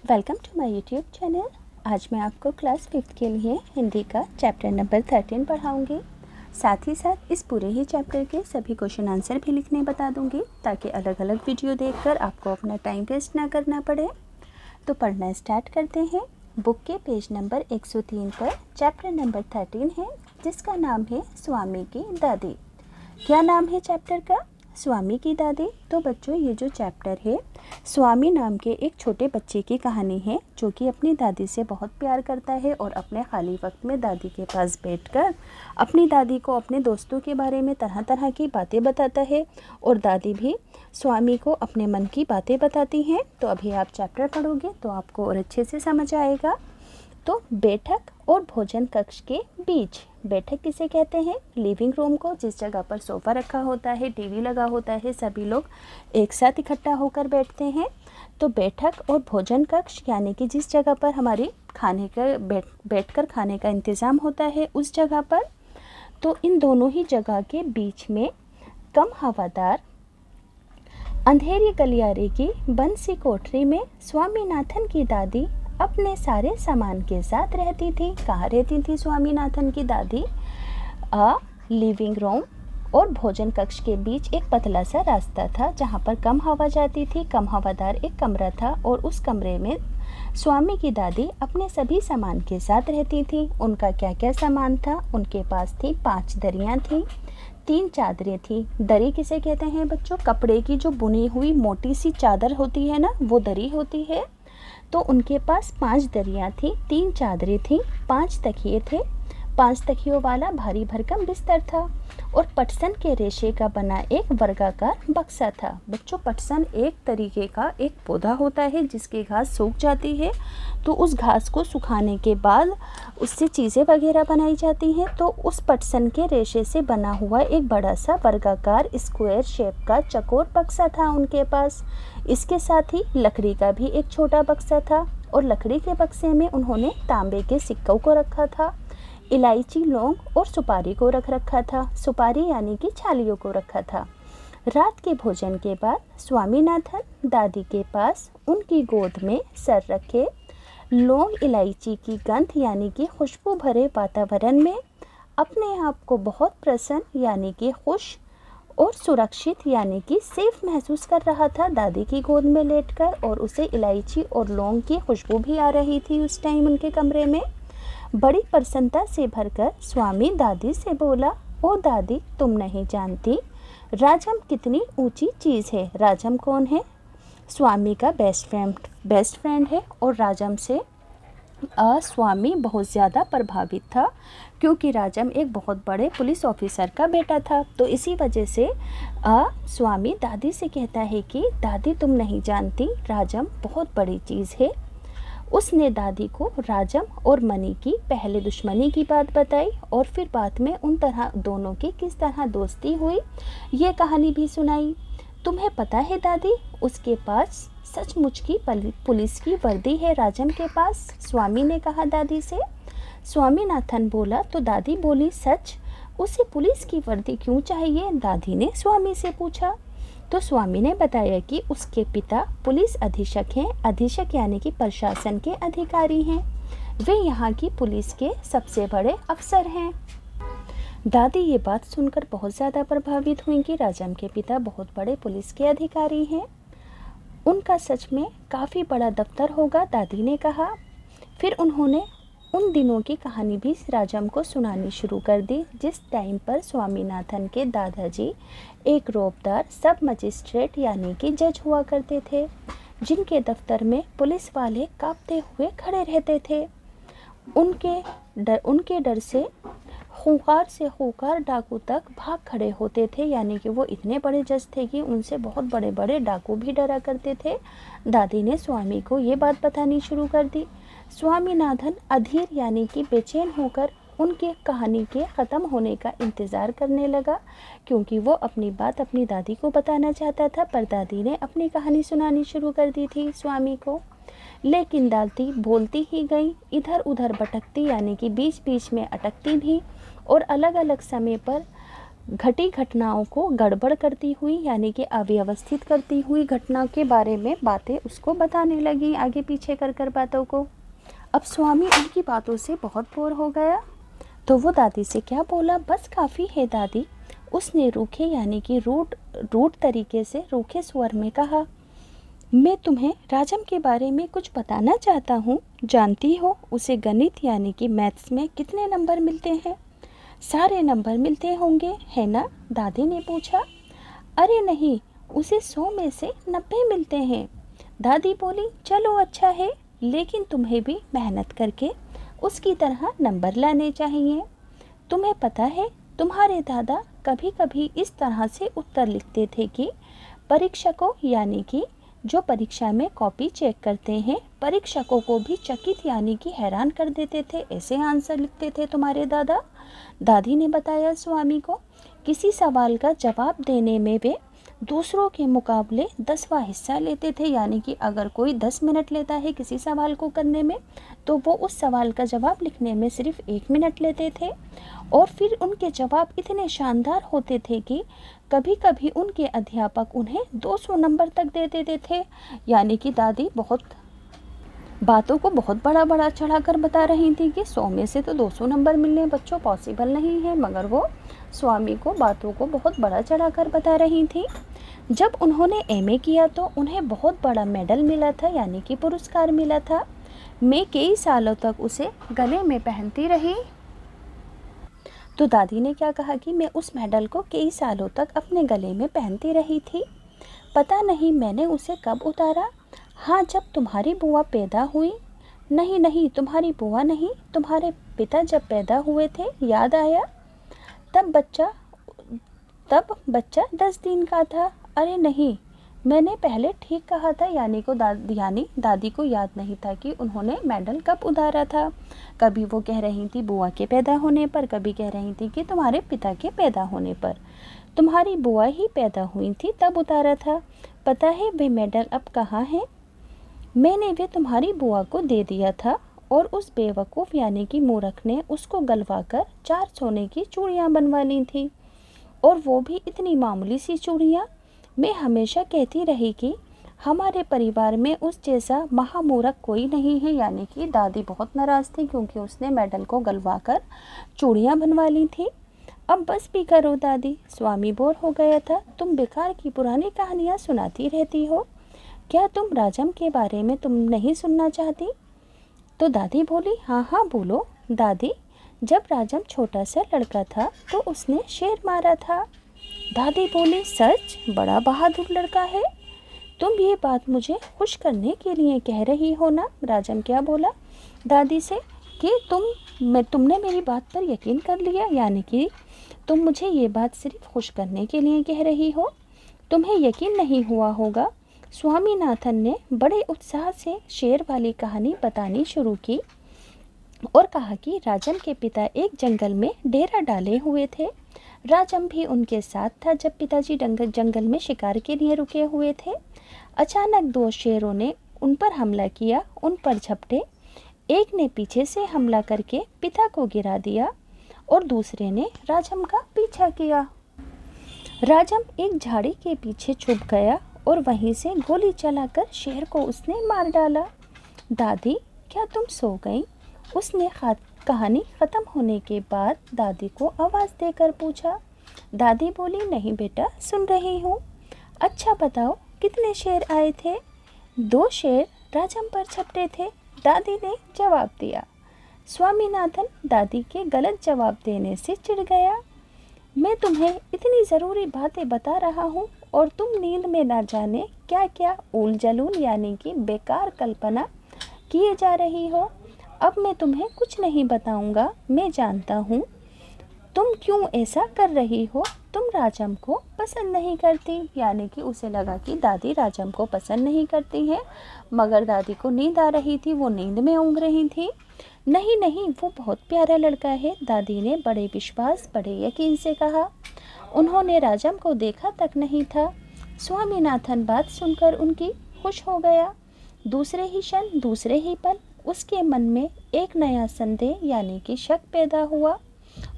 Welcome to my YouTube channel. आज मैं आपको क्लास 5th के लिए हिंदी का चैप्टर नंबर 13 पढ़ाऊँगी। साथ ही साथ इस पूरे ही चैप्टर के सभी क्वेश्चन आंसर भी लिखने बता दूँगी ताकि अलग अलग वीडियो देखकर आपको अपना टाइम वेस्ट ना करना पड़े। तो पढ़ना स्टार्ट करते हैं। बुक के पेज नंबर 103 पर चैप्टर नंबर 13 है, जिसका नाम है स्वामी की दादी। क्या नाम है चैप्टर का? स्वामी की दादी। तो बच्चों, ये जो चैप्टर है स्वामी नाम के एक छोटे बच्चे की कहानी है जो कि अपनी दादी से बहुत प्यार करता है और अपने खाली वक्त में दादी के पास बैठकर अपनी दादी को अपने दोस्तों के बारे में तरह तरह की बातें बताता है और दादी भी स्वामी को अपने मन की बातें बताती हैं। तो अभी आप चैप्टर पढ़ोगे तो आपको और अच्छे से समझ आएगा। तो बैठक और भोजन कक्ष के बीच। बैठक किसे कहते हैं? लिविंग रूम को, जिस जगह पर सोफ़ा रखा होता है, टीवी लगा होता है, सभी लोग एक साथ इकट्ठा होकर बैठते हैं। तो बैठक और भोजन कक्ष यानी कि जिस जगह पर हमारी खाने का बैठकर खाने का इंतज़ाम होता है, उस जगह पर। तो इन दोनों ही जगह के बीच में कम हवादार अंधेरी गलियारे की बंद सी कोठरी में स्वामीनाथन की दादी अपने सारे सामान के साथ रहती थी। कहाँ रहती थी स्वामीनाथन की दादी? लिविंग रूम और भोजन कक्ष के बीच एक पतला सा रास्ता था जहाँ पर कम हवा जाती थी। कम हवादार एक कमरा था और उस कमरे में स्वामी की दादी अपने सभी सामान के साथ रहती थी। उनका क्या क्या सामान था? उनके पास थी 5 दरियाँ थी, 3 चादरें थी। दरी किसे कहते हैं बच्चों? कपड़े की जो बुनी हुई मोटी सी चादर होती है ना, वो दरी होती है। तो उनके पास 5 दरियाँ थी, 3 चादरें थी, 5 तकिए थे। 5 तकियों वाला भारी भरकम बिस्तर था और पटसन के रेशे का बना एक वर्गाकार बक्सा था। बच्चों, पटसन एक तरीके का एक पौधा होता है जिसकी घास सूख जाती है, तो उस घास को सुखाने के बाद उससे चीज़ें वगैरह बनाई जाती हैं। तो उस पटसन के रेशे से बना हुआ एक बड़ा सा वर्गाकार स्क्वायर शेप का चौकोर बक्सा था उनके पास। इसके साथ ही लकड़ी का भी एक छोटा बक्सा था और लकड़ी के बक्से में उन्होंने तांबे के सिक्कों को रखा था, इलायची, लौंग और सुपारी को रख रखा था। सुपारी यानी कि छालियों को रखा था। रात के भोजन के बाद स्वामीनाथन दादी के पास उनकी गोद में सर रखे लौंग इलायची की गंध यानी कि खुशबू भरे वातावरण में अपने आप को बहुत प्रसन्न यानी कि खुश और सुरक्षित यानी कि सेफ महसूस कर रहा था दादी की गोद में लेटकर। और उसे इलायची और लौंग की खुशबू भी आ रही थी उस टाइम उनके कमरे में। बड़ी प्रसन्नता से भरकर स्वामी दादी से बोला, ओ दादी, तुम नहीं जानती राजम कितनी ऊंची चीज़ है। राजम कौन है? स्वामी का बेस्ट फ्रेंड है और राजम से स्वामी बहुत ज़्यादा प्रभावित था क्योंकि राजम एक बहुत बड़े पुलिस ऑफिसर का बेटा था। तो इसी वजह से स्वामी दादी से कहता है कि दादी, तुम नहीं जानती राजम बहुत बड़ी चीज़ है। उसने दादी को राजम और मनी की पहले दुश्मनी की बात बताई और फिर बाद में उन तरह दोनों की किस तरह दोस्ती हुई, ये कहानी भी सुनाई। तुम्हें पता है दादी, उसके पास सचमुच की पुलिस की वर्दी है राजम के पास। स्वामी ने कहा दादी से। स्वामीनाथन बोला तो दादी बोली, सच? उसे पुलिस की वर्दी क्यों चाहिए? दादी ने स्वामी से पूछा। तो स्वामी ने बताया कि उसके पिता पुलिस अधीक्षक हैं। अधीक्षक यानी कि प्रशासन के अधिकारी हैं। वे यहाँ की पुलिस के सबसे बड़े अफसर हैं। दादी ये बात सुनकर बहुत ज़्यादा प्रभावित हुई कि राजम के पिता बहुत बड़े पुलिस के अधिकारी हैं। उनका सच में काफ़ी बड़ा दफ्तर होगा, दादी ने कहा। फिर उन्होंने उन दिनों की कहानी भी राजम को सुनानी शुरू कर दी जिस टाइम पर स्वामीनाथन के दादाजी एक रौबदार सब मजिस्ट्रेट यानी कि जज हुआ करते थे, जिनके दफ्तर में पुलिस वाले कांपते हुए खड़े रहते थे। उनके डर से खूंखार डाकू तक भाग खड़े होते थे, यानी कि वो इतने बड़े जज थे कि उनसे बहुत बड़े बड़े डाकू भी डरा करते थे। दादी ने स्वामी को ये बात बतानी शुरू कर दी। स्वामीनाथन अधीर यानी कि बेचैन होकर उनकी कहानी के ख़त्म होने का इंतज़ार करने लगा क्योंकि वो अपनी बात अपनी दादी को बताना चाहता था, पर दादी ने अपनी कहानी सुनानी शुरू कर दी थी स्वामी को। लेकिन दादी बोलती ही गई, इधर उधर भटकती यानी कि बीच बीच में अटकती भी और अलग अलग समय पर घटी घटनाओं को गड़बड़ करती हुई यानी कि अव्यवस्थित करती हुई घटना के बारे में बातें उसको बताने लगी, आगे पीछे कर कर बातों को। अब स्वामी उनकी बातों से बहुत बोर हो गया, तो वो दादी से क्या बोला, बस काफ़ी है दादी। उसने रूखे यानी कि रूट तरीके से रूखे स्वर में कहा, मैं तुम्हें राजम के बारे में कुछ बताना चाहता हूँ। जानती हो उसे गणित यानी कि मैथ्स में कितने नंबर मिलते हैं? सारे नंबर मिलते होंगे, है ना? दादी ने पूछा। अरे नहीं, उसे 100 में से 90 मिलते हैं। दादी बोली, चलो अच्छा है, लेकिन तुम्हें भी मेहनत करके उसकी तरह नंबर लाने चाहिए। तुम्हें पता है, तुम्हारे दादा कभी कभी इस तरह से उत्तर लिखते थे कि परीक्षकों यानी कि जो परीक्षा में कॉपी चेक करते हैं, परीक्षकों को भी चकित यानी कि हैरान कर देते थे। ऐसे आंसर लिखते थे तुम्हारे दादा। दादी ने बताया स्वामी को, किसी सवाल का जवाब देने में वे दूसरों के मुकाबले 10वां हिस्सा लेते थे, यानी कि अगर कोई 10 मिनट लेता है किसी सवाल को करने में, तो वो उस सवाल का जवाब लिखने में सिर्फ 1 मिनट लेते थे। और फिर उनके जवाब इतने शानदार होते थे कि कभी कभी उनके अध्यापक उन्हें 200 नंबर तक दे देते थे। यानी कि दादी बहुत बातों को बहुत बड़ा चढ़ा कर बता रही थी कि 100 में से तो 200 नंबर मिलने बच्चों पॉसिबल नहीं है, मगर वो स्वामी को बातों को बहुत बड़ा चढ़ा कर बता रही थी। जब उन्होंने एमए किया तो उन्हें बहुत बड़ा मेडल मिला था, यानी कि पुरस्कार मिला था। मैं कई सालों तक उसे गले में पहनती रही। तो दादी ने क्या कहा कि मैं उस मेडल को कई सालों तक अपने गले में पहनती रही थी। पता नहीं मैंने उसे कब उतारा। हाँ, जब तुम्हारी बुआ पैदा हुई। नहीं, तुम्हारी बुआ नहीं, तुम्हारे पिता जब पैदा हुए थे, याद आया। तब बच्चा 10 दिन का था। अरे नहीं, मैंने पहले ठीक कहा था, यानी दादी को याद नहीं था कि उन्होंने मेडल कब उतारा था। कभी वो कह रही थी बुआ के पैदा होने पर, कभी कह रही थी कि तुम्हारे पिता के पैदा होने पर। तुम्हारी बुआ ही पैदा हुई थी तब उतारा था। पता है वे मेडल अब कहाँ है? मैंने वे तुम्हारी बुआ को दे दिया था, और उस बेवकूफ़ यानी कि मूर्ख ने उसको गलवा कर 4 सोने की चूड़ियाँ बनवा ली थी, और वो भी इतनी मामूली सी चूड़ियाँ। मैं हमेशा कहती रही कि हमारे परिवार में उस जैसा महामूर्ख कोई नहीं है। यानी कि दादी बहुत नाराज़ थी क्योंकि उसने मेडल को गलवा कर चूड़ियाँ बनवा ली थी। अब बस भी करो दादी, स्वामी बोर हो गया था। तुम बेकार की पुरानी कहानियाँ सुनाती रहती हो। क्या तुम राजम के बारे में तुम नहीं सुनना चाहती? तो दादी बोली, हाँ बोलो दादी। जब राजम छोटा सा लड़का था तो उसने शेर मारा था। दादी बोली, सच? बड़ा बहादुर लड़का है। तुम ये बात मुझे खुश करने के लिए कह रही हो ना? राजम क्या बोला दादी से कि तुमने मेरी बात पर यकीन कर लिया, यानी कि तुम मुझे ये बात सिर्फ खुश करने के लिए कह रही हो। तुम्हें यकीन नहीं हुआ होगा। स्वामीनाथन ने बड़े उत्साह से शेर वाली कहानी बतानी शुरू की और कहा कि राजम के पिता एक जंगल में डेरा डाले हुए थे। राजम भी उनके साथ था जब पिताजी जंगल में शिकार के लिए रुके हुए थे। अचानक 2 शेरों ने उन पर हमला किया, उन पर झपटे। एक ने पीछे से हमला करके पिता को गिरा दिया और दूसरे ने राजम का पीछा किया। राजम एक झाड़ी के पीछे छुप गया और वहीं से गोली चलाकर शेर को उसने मार डाला। दादी, क्या तुम सो गई? उसने कहानी ख़त्म होने के बाद दादी को आवाज़ देकर पूछा। दादी बोली, नहीं बेटा, सुन रही हूँ। अच्छा बताओ, कितने शेर आए थे? 2 शेर राजम पर झपटे थे, दादी ने जवाब दिया। स्वामीनाथन दादी के गलत जवाब देने से चिढ़ गया। मैं तुम्हें इतनी ज़रूरी बातें बता रहा हूँ और तुम नींद में ना जाने क्या क्या ऊल जलूल यानी कि बेकार कल्पना किए जा रही हो। अब मैं तुम्हें कुछ नहीं बताऊंगा। मैं जानता हूँ तुम क्यों ऐसा कर रही हो। तुम राजम को पसंद नहीं करती, यानी कि उसे लगा कि दादी राजम को पसंद नहीं करती हैं, मगर दादी को नींद आ रही थी, वो नींद में ऊँघ रही थी। नहीं, वो बहुत प्यारा लड़का है, दादी ने बड़े विश्वास बड़े यकीन से कहा। उन्होंने राजम को देखा तक नहीं था। स्वामीनाथन बात सुनकर उनकी खुश हो गया। दूसरे ही क्षण, दूसरे ही पल उसके मन में एक नया संदेह यानी कि शक पैदा हुआ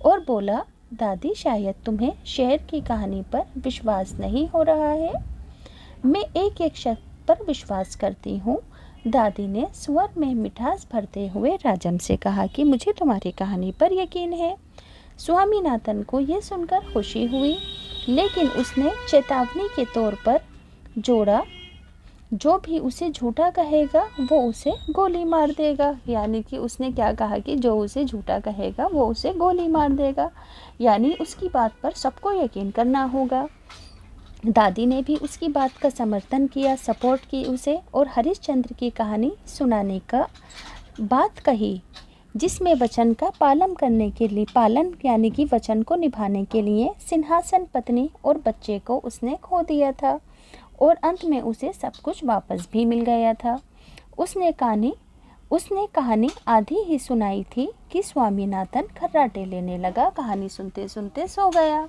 और बोला, दादी, शायद तुम्हें शेर की कहानी पर विश्वास नहीं हो रहा है। मैं एक एक शब्द पर विश्वास करती हूँ। दादी ने स्वर में मिठास भरते हुए राजम से कहा कि मुझे तुम्हारी कहानी पर यकीन है। स्वामीनाथन को यह सुनकर खुशी हुई, लेकिन उसने चेतावनी के तौर पर जोड़ा, जो भी उसे झूठा कहेगा वो उसे गोली मार देगा। यानी कि उसने क्या कहा कि जो उसे झूठा कहेगा वो उसे गोली मार देगा, यानी उसकी बात पर सबको यकीन करना होगा। दादी ने भी उसकी बात का समर्थन किया, सपोर्ट की उसे, और हरिश्चंद्र की कहानी सुनाने का बात कही, जिसमें वचन का पालन करने के लिए, पालन यानी कि वचन को निभाने के लिए सिंहासन, पत्नी और बच्चे को उसने खो दिया था, और अंत में उसे सब कुछ वापस भी मिल गया था। उसने कहानी आधी ही सुनाई थी कि स्वामीनाथन खर्राटे लेने लगा। कहानी सुनते सुनते सो गया।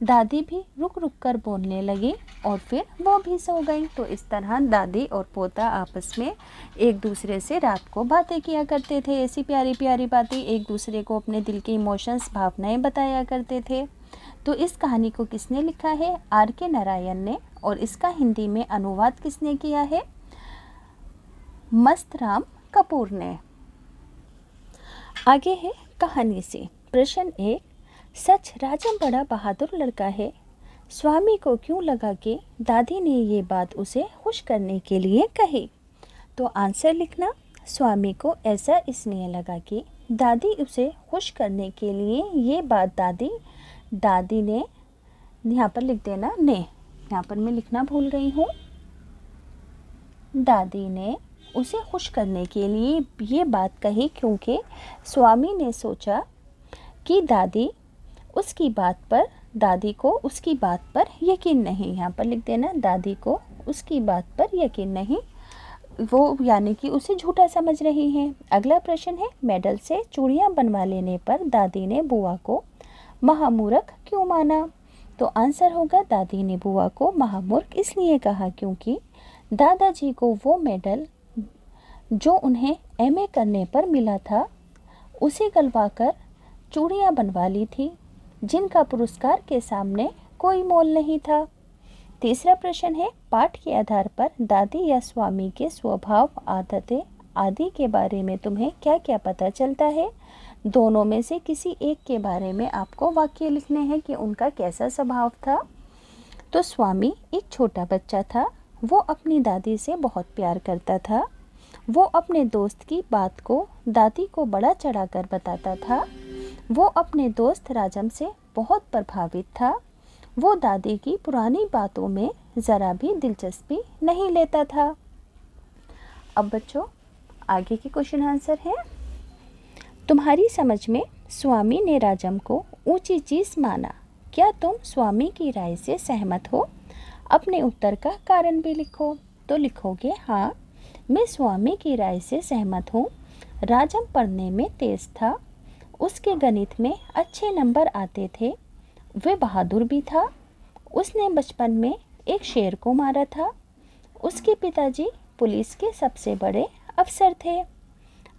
दादी भी रुक रुक कर बोलने लगी और फिर वो भी सो गई। तो इस तरह दादी और पोता आपस में एक दूसरे से रात को बातें किया करते थे, ऐसी प्यारी प्यारी बातें, एक दूसरे को अपने दिल की इमोशंस, भावनाएं बताया करते थे। तो इस कहानी को किसने लिखा है? R.K. नारायण ने। और इसका हिंदी में अनुवाद किसने किया है? मस्तराम कपूर ने। आगे है कहानी से। प्रश्न 1, सच राजम बड़ा बहादुर लड़का है। स्वामी को क्यों लगा कि दादी ने ये बात उसे खुश करने के लिए कही? तो आंसर लिखना। स्वामी को ऐसा इसलिए लगा कि दादी उसे खुश करने के लिए ये बात दादी ने, यहाँ पर लिख देना ने, यहाँ पर मैं लिखना भूल गई हूँ। दादी ने उसे खुश करने के लिए ये बात कही, क्योंकि स्वामी ने सोचा कि दादी को उसकी बात पर यकीन नहीं। यहाँ पर लिख देना, दादी को उसकी बात पर यकीन नहीं, वो यानी कि उसे झूठा समझ रही हैं। अगला प्रश्न है, मेडल से चूड़ियाँ बनवा लेने पर दादी ने बुआ को महामूर्ख क्यों माना? तो आंसर होगा, दादी ने बुआ को महामूर्ख इसलिए कहा क्योंकि दादाजी को वो मेडल जो उन्हें MA करने पर मिला था, उसे गलवाकर चूड़ियाँ बनवा ली थी, जिनका पुरस्कार के सामने कोई मोल नहीं था। तीसरा प्रश्न है, पाठ के आधार पर दादी या स्वामी के स्वभाव, आदतें आदि के बारे में तुम्हें क्या क्या पता चलता है? दोनों में से किसी एक के बारे में आपको वाक्य लिखने हैं कि उनका कैसा स्वभाव था। तो स्वामी एक छोटा बच्चा था। वो अपनी दादी से बहुत प्यार करता था। वो अपने दोस्त की बात को दादी को बड़ा चढ़ाकर बताता था। वो अपने दोस्त राजम से बहुत प्रभावित था। वो दादी की पुरानी बातों में ज़रा भी दिलचस्पी नहीं लेता था। अब बच्चों, आगे के क्वेश्चन आंसर है। तुम्हारी समझ में स्वामी ने राजम को ऊंची चीज़ माना। क्या तुम स्वामी की राय से सहमत हो? अपने उत्तर का कारण भी लिखो। तो लिखोगे, हाँ, मैं स्वामी की राय से सहमत हूँ। राजम पढ़ने में तेज था। उसके गणित में अच्छे नंबर आते थे। वह बहादुर भी था। उसने बचपन में एक शेर को मारा था। उसके पिताजी पुलिस के सबसे बड़े अफसर थे।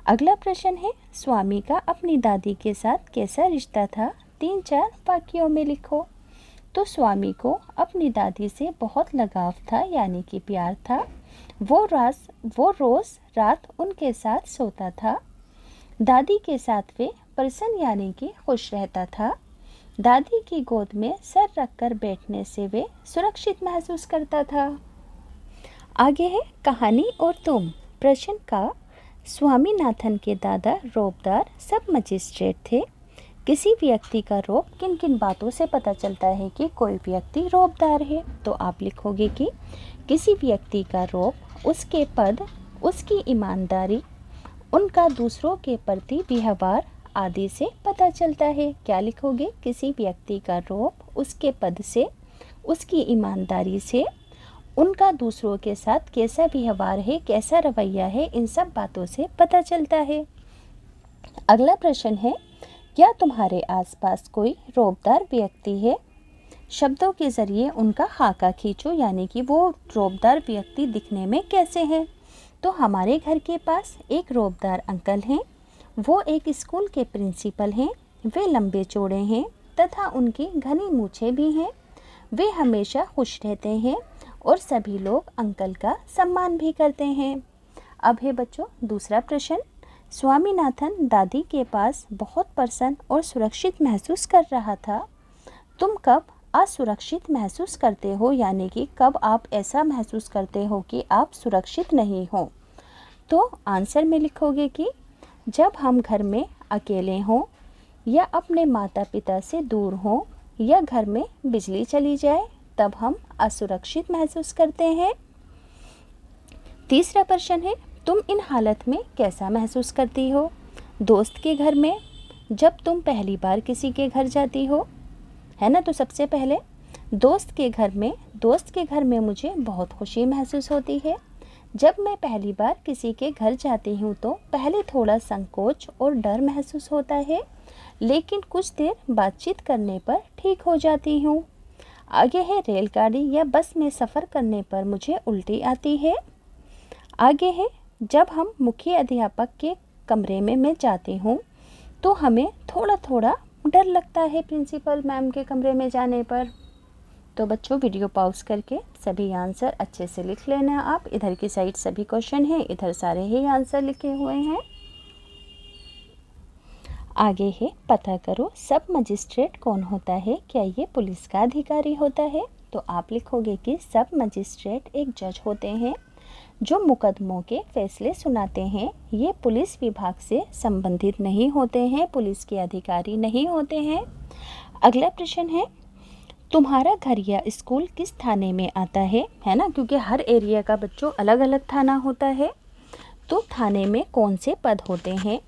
अगला प्रश्न है, स्वामी का अपनी दादी के साथ कैसा रिश्ता था? 3-4 वाक्यों में लिखो। तो स्वामी को अपनी दादी से बहुत लगाव था, यानी कि प्यार था। वो रोज़ रात उनके साथ सोता था। दादी के साथ वे प्रसन्न यानी कि खुश रहता था। दादी की गोद में सर रखकर बैठने से वे सुरक्षित महसूस करता था। आगे है कहानी और तुम। प्रश्न का, स्वामीनाथन के दादा रौबदार सब मजिस्ट्रेट थे। किसी व्यक्ति का रौब किन किन बातों से पता चलता है कि कोई व्यक्ति रौबदार है? तो आप लिखोगे कि किसी व्यक्ति का रौब उसके पद, उसकी ईमानदारी, उनका दूसरों के प्रति व्यवहार आदि से पता चलता है। क्या लिखोगे? किसी व्यक्ति का रौब उसके पद से, उसकी ईमानदारी से, उनका दूसरों के साथ कैसा व्यवहार है, कैसा रवैया है, इन सब बातों से पता चलता है। अगला प्रश्न है, क्या तुम्हारे आसपास कोई रौबदार व्यक्ति है? शब्दों के ज़रिए उनका खाका खींचो, यानी कि वो रौबदार व्यक्ति दिखने में कैसे हैं। तो हमारे घर के पास एक रौबदार अंकल हैं। वो एक स्कूल के प्रिंसिपल हैं। वे लंबे चौड़े हैं, तथा उनकी घनी मूछें भी हैं। वे हमेशा खुश रहते हैं और सभी लोग अंकल का सम्मान भी करते हैं। अब है बच्चों दूसरा प्रश्न। स्वामीनाथन दादी के पास बहुत प्रसन्न और सुरक्षित महसूस कर रहा था। तुम कब असुरक्षित महसूस करते हो, यानी कि कब आप ऐसा महसूस करते हो कि आप सुरक्षित नहीं हो? तो आंसर में लिखोगे कि जब हम घर में अकेले हों या अपने माता पिता से दूर हों या घर में बिजली चली जाए, तब हम असुरक्षित महसूस करते हैं। तीसरा प्रश्न है, तुम इन हालत में कैसा महसूस करती हो? दोस्त के घर में, जब तुम पहली बार किसी के घर जाती हो, है ना? तो सबसे पहले दोस्त के घर में मुझे बहुत खुशी महसूस होती है। जब मैं पहली बार किसी के घर जाती हूँ तो पहले थोड़ा संकोच और डर महसूस होता है, लेकिन कुछ देर बातचीत करने पर ठीक हो जाती हूँ। आगे है रेलगाड़ी या बस में सफ़र करने पर मुझे उल्टी आती है। आगे है जब हम मुख्य अध्यापक के कमरे में मैं जाती हूँ तो हमें थोड़ा थोड़ा डर लगता है प्रिंसिपल मैम के कमरे में जाने पर। तो बच्चों वीडियो पॉज करके सभी आंसर अच्छे से लिख लेना आप। इधर की साइड सभी क्वेश्चन हैं, इधर सारे ही आंसर लिखे हुए हैं। आगे है पता करो सब मजिस्ट्रेट कौन होता है, क्या ये पुलिस का अधिकारी होता है? तो आप लिखोगे कि सब मजिस्ट्रेट एक जज होते हैं जो मुकदमों के फैसले सुनाते हैं। ये पुलिस विभाग से संबंधित नहीं होते हैं, पुलिस के अधिकारी नहीं होते हैं। अगला प्रश्न है, तुम्हारा घर या स्कूल किस थाने में आता है ना? क्योंकि हर एरिया का बच्चों अलग अलग थाना होता है। तो थाने में कौन से पद होते हैं,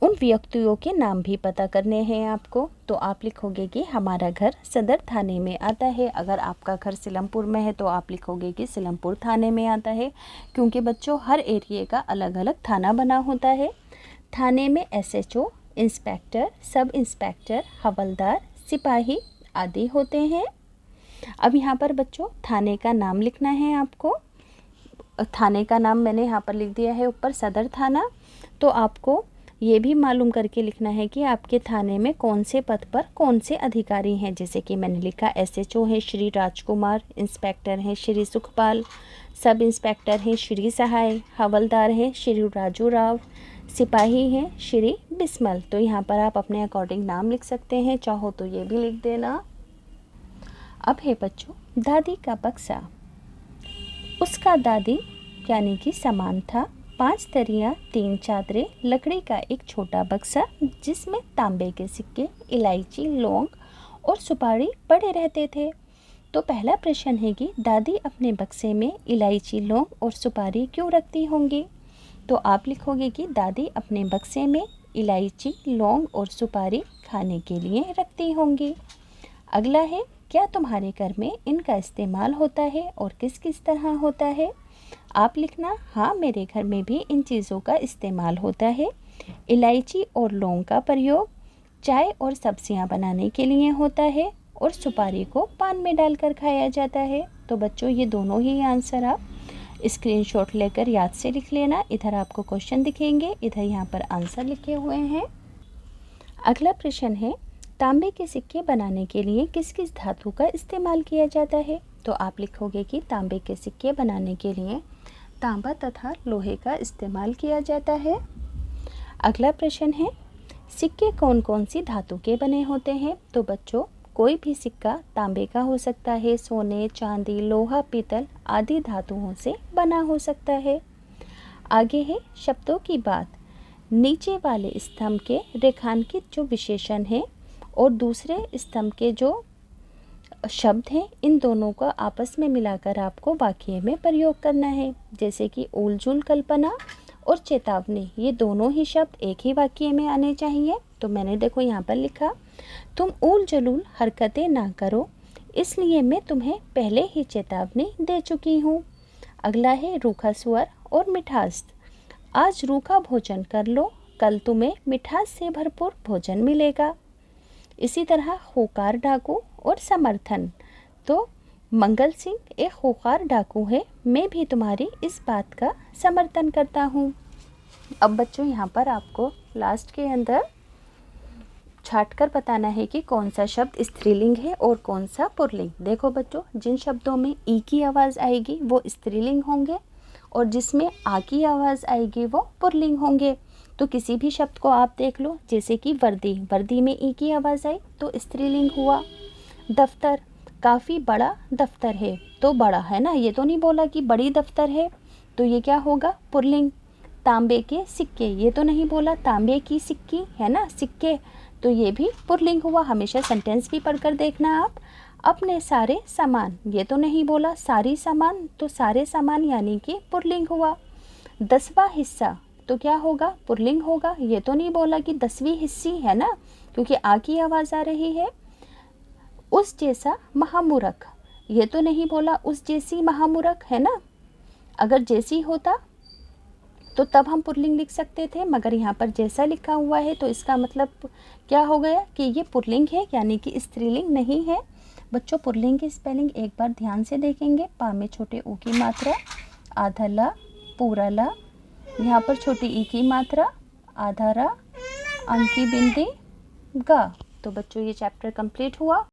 उन व्यक्तियों के नाम भी पता करने हैं आपको। तो आप लिखोगे कि हमारा घर सदर थाने में आता है। अगर आपका घर सिलमपुर में है तो आप लिखोगे कि सिलमपुर थाने में आता है, क्योंकि बच्चों हर एरिया का अलग अलग थाना बना होता है। थाने में SHO, इंस्पेक्टर, सब इंस्पेक्टर, हवलदार, सिपाही आदि होते हैं। अब यहाँ पर बच्चों थाने का नाम लिखना है आपको। थाने का नाम मैंने यहाँ पर लिख दिया है ऊपर, सदर थाना। तो आपको ये भी मालूम करके लिखना है कि आपके थाने में कौन से पद पर कौन से अधिकारी हैं। जैसे कि मैंने लिखा SHO है श्री राजकुमार, इंस्पेक्टर हैं श्री सुखपाल, सब इंस्पेक्टर हैं श्री सहाय, हवलदार हैं श्री राजू राव, सिपाही हैं श्री बिस्मल। तो यहाँ पर आप अपने अकॉर्डिंग नाम लिख सकते हैं, चाहो तो ये भी लिख देना। अब है बच्चों दादी का बक्सा। उसका दादी यानी कि सामान था 5 दरिया, 3 चादरें, लकड़ी का एक छोटा बक्सा जिसमें तांबे के सिक्के, इलायची, लौंग और सुपारी पड़े रहते थे। तो पहला प्रश्न है कि दादी अपने बक्से में इलायची, लौंग और सुपारी क्यों रखती होंगी? तो आप लिखोगे कि दादी अपने बक्से में इलायची, लौंग और सुपारी खाने के लिए रखती होंगी। अगला है, क्या तुम्हारे घर में इनका इस्तेमाल होता है और किस किस तरह होता है? आप लिखना, हाँ मेरे घर में भी इन चीज़ों का इस्तेमाल होता है। इलायची और लौंग का प्रयोग चाय और सब्जियां बनाने के लिए होता है और सुपारी को पान में डालकर खाया जाता है। तो बच्चों ये दोनों ही आंसर आप स्क्रीनशॉट लेकर याद से लिख लेना। इधर आपको क्वेश्चन दिखेंगे, इधर यहाँ पर आंसर लिखे हुए हैं। अगला प्रश्न है, तांबे के सिक्के बनाने के लिए किस किस धातु का इस्तेमाल किया जाता है? तो आप लिखोगे कि तांबे के सिक्के बनाने के लिए तांबा तथा लोहे का इस्तेमाल किया जाता है। अगला प्रश्न है, सिक्के कौन कौन सी धातु के बने होते हैं? तो बच्चों कोई भी सिक्का तांबे का हो सकता है, सोने, चांदी, लोहा, पीतल आदि धातुओं से बना हो सकता है। आगे है शब्दों की बात। नीचे वाले स्तंभ के रेखांकित जो विशेषण है और दूसरे स्तंभ के जो शब्द हैं, इन दोनों को आपस में मिलाकर आपको वाक्य में प्रयोग करना है। जैसे कि उलझुल कल्पना और चेतावनी, ये दोनों ही शब्द एक ही वाक्य में आने चाहिए। तो मैंने देखो यहाँ पर लिखा, तुम उल जलूल हरकतें ना करो, इसलिए मैं तुम्हें पहले ही चेतावनी दे चुकी हूँ। अगला है रूखा स्वर और मिठास। आज रूखा भोजन कर लो, कल तुम्हें मिठास से भरपूर भोजन मिलेगा। इसी तरह खूंखार डाकू और समर्थन। तो मंगल सिंह एक खूंखार डाकू है, मैं भी तुम्हारी इस बात का समर्थन करता हूँ। अब बच्चों यहाँ पर आपको लास्ट के अंदर छाट कर बताना है कि कौन सा शब्द स्त्रीलिंग है और कौन सा पुल्लिंग। देखो बच्चों, जिन शब्दों में ई की आवाज़ आएगी वो स्त्रीलिंग होंगे और जिसमें आ की आवाज़ आएगी वो पुल्लिंग होंगे। तो किसी भी शब्द को आप देख लो, जैसे कि वर्दी, वर्दी में ई की आवाज़ आई तो स्त्रीलिंग हुआ। दफ्तर, काफ़ी बड़ा दफ्तर है तो बड़ा है ना, ये तो नहीं बोला कि बड़ी दफ्तर है, तो ये क्या होगा, पुल्लिंग। तांबे के सिक्के, ये तो नहीं बोला तांबे की सिक्की है ना, सिक्के, तो ये भी पुल्लिंग हुआ। हमेशा सेंटेंस भी पढ़कर देखना आप। अपने सारे सामान, ये तो नहीं बोला सारी सामान, तो सारे सामान यानी कि पुल्लिंग हुआ। 10वां हिस्सा, तो क्या होगा, पुल्लिंग होगा। ये तो नहीं बोला कि 10वीं हिस्सी है ना, क्योंकि आ की आवाज़ आ रही है। उस जैसा महामूर्ख, ये तो नहीं बोला उस जैसी महामूर्ख है ना, अगर जैसी होता तो तब हम पुल्लिंग लिख सकते थे, मगर यहाँ पर जैसा लिखा हुआ है तो इसका मतलब क्या हो गया कि ये पुल्लिंग है, यानी कि स्त्रीलिंग नहीं है। बच्चों, पुल्लिंग की स्पेलिंग एक बार ध्यान से देखेंगे। पा में छोटे ऊ की मात्रा, आधा ला, पूरा ला, यहाँ पर छोटी ई की मात्रा, आधा रा, अंक की बिंदी, गा। तो बच्चों, ये चैप्टर कंप्लीट हुआ।